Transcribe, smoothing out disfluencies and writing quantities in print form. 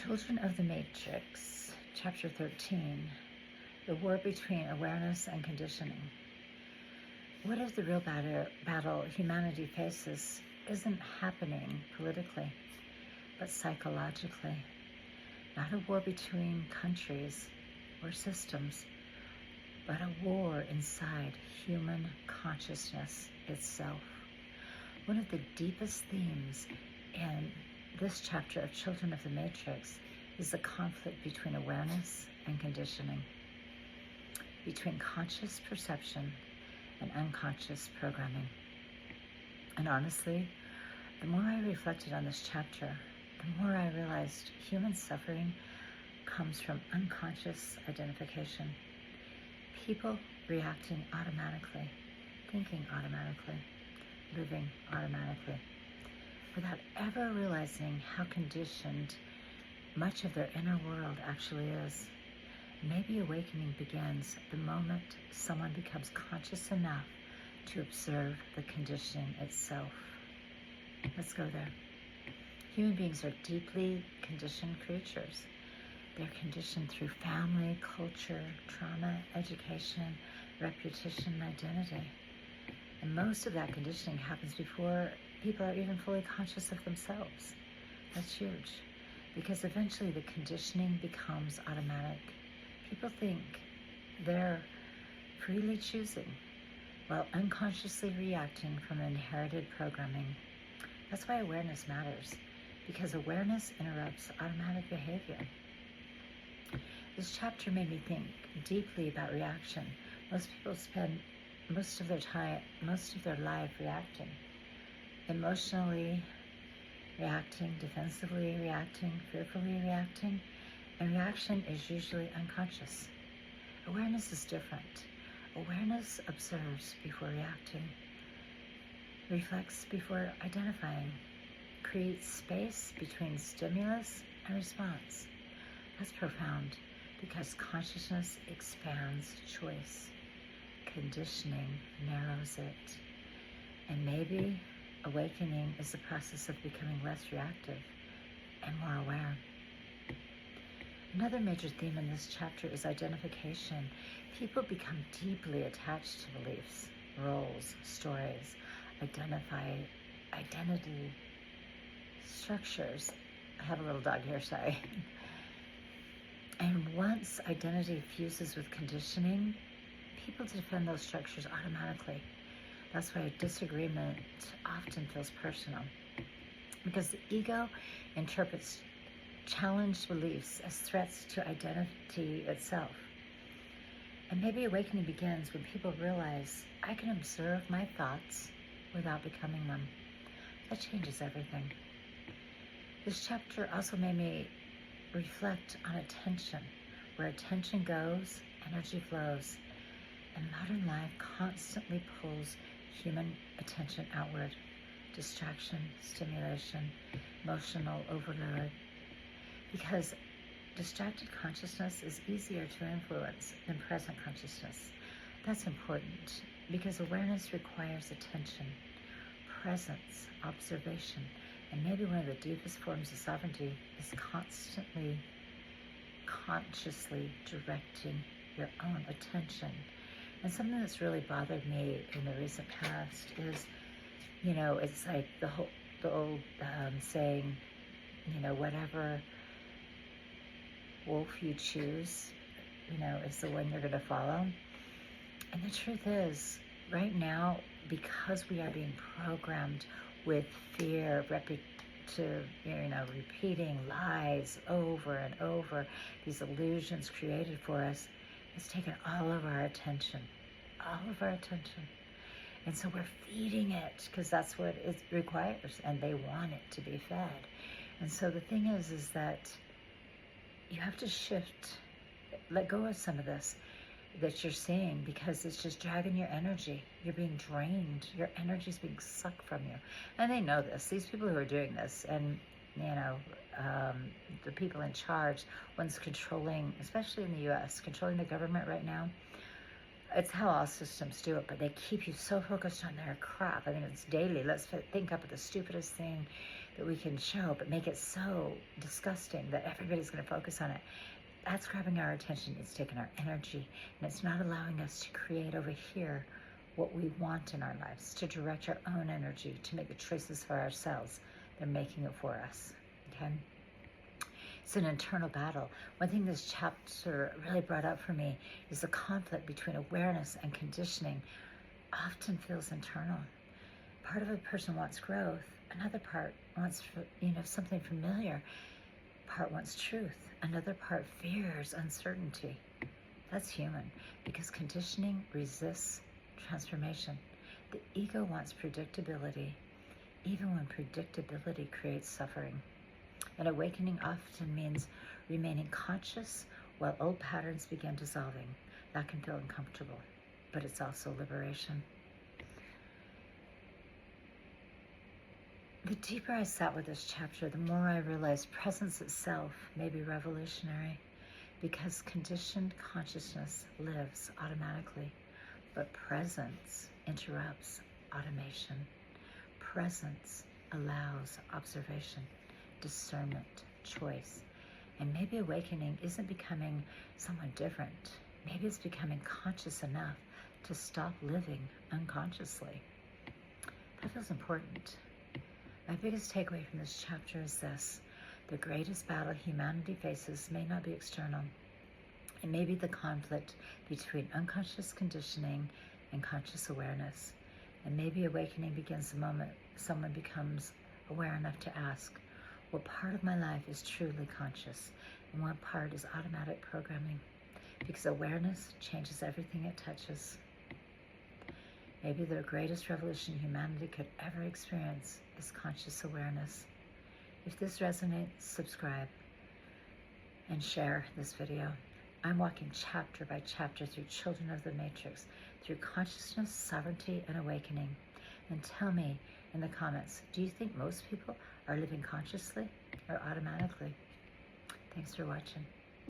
Children of the Matrix, Chapter 13, The War Between Awareness and Conditioning. What if the real battle humanity faces isn't happening politically, but psychologically? Not a war between countries or systems, but a war inside human consciousness itself. One of the deepest themes in this chapter of Children of the Matrix is the conflict between awareness and conditioning, between conscious perception and unconscious programming. And honestly, the more I reflected on this chapter, the more I realized human suffering comes from unconscious identification. People reacting automatically, thinking automatically, living automatically, without ever realizing how conditioned much of their inner world actually is. Maybe awakening begins the moment someone becomes conscious enough to observe the conditioning itself. Let's go there. Human beings are deeply conditioned creatures. They're conditioned through family, culture, trauma, education, reputation, and identity. And most of that conditioning happens before people are even fully conscious of themselves. That's huge, because eventually the conditioning becomes automatic. People think they're freely choosing while unconsciously reacting from inherited programming. That's why awareness matters, because awareness interrupts automatic behavior. This chapter made me think deeply about reaction. Most people spend most of their life reacting, emotionally reacting, defensively reacting, fearfully reacting, and reaction is usually unconscious. Awareness is different. Awareness observes before reacting, reflects before identifying, creates space between stimulus and response. That's profound, because consciousness expands choice. Conditioning narrows it. And maybe awakening is the process of becoming less reactive and more aware. Another major theme in this chapter is identification. People become deeply attached to beliefs, roles, stories, identity structures. I have a little dog here, sorry. And once identity fuses with conditioning, people defend those structures automatically. That's why a disagreement often feels personal, because the ego interprets challenged beliefs as threats to identity itself. And maybe awakening begins when people realize, I can observe my thoughts without becoming them. That changes everything. This chapter also made me reflect on attention. Where attention goes, energy flows. And modern life constantly pulls human attention outward. Distraction, stimulation, emotional overload. Because distracted consciousness is easier to influence than present consciousness. That's important, because awareness requires attention, presence, observation, and maybe one of the deepest forms of sovereignty is constantly, consciously directing your own attention. And something that's really bothered me in the recent past is, it's like the old saying, whatever wolf you choose, is the one you're going to follow. And the truth is, right now, because we are being programmed with fear, repeating lies over and over, these illusions created for us, it's taken all of our attention. And so we're feeding it, because that's what it requires, and they want it to be fed. And so the thing is that you have to shift, let go of some of this that you're seeing, because it's just dragging your energy. You're being drained. Your energy is being sucked from you. And they know this. These people who are doing this, and the people in charge, ones controlling, especially in the U.S., controlling the government right now, it's how all systems do it, but they keep you so focused on their crap. I mean, it's daily. Let's think up with the stupidest thing that we can show, but make it so disgusting that everybody's going to focus on it. That's grabbing our attention. It's taking our energy, and it's not allowing us to create over here what we want in our lives, to direct our own energy, to make the choices for ourselves. They're making it for us, okay? It's an internal battle. One thing this chapter really brought up for me is the conflict between awareness and conditioning often feels internal. Part of a person wants growth, another part wants, something familiar. Part wants truth, another part fears uncertainty. That's human, because conditioning resists transformation. The ego wants predictability, even when predictability creates suffering. And awakening often means remaining conscious while old patterns begin dissolving. That can feel uncomfortable, but it's also liberation. The deeper I sat with this chapter, the more I realized presence itself may be revolutionary, because conditioned consciousness lives automatically, but presence interrupts automation. Presence allows observation, discernment, choice. And maybe awakening isn't becoming someone different. Maybe it's becoming conscious enough to stop living unconsciously. That feels important. My biggest takeaway from this chapter is this: the greatest battle humanity faces may not be external. It may be the conflict between unconscious conditioning and conscious awareness. And maybe awakening begins the moment someone becomes aware enough to ask, what part of my life is truly conscious and what part is automatic programming? Because awareness changes everything it touches. Maybe the greatest revolution humanity could ever experience is conscious awareness. If this resonates, subscribe and share this video. I'm walking chapter by chapter through Children of the Matrix, through consciousness, sovereignty, and awakening. And tell me in the comments, do you think most people are living consciously or automatically? Thanks for watching.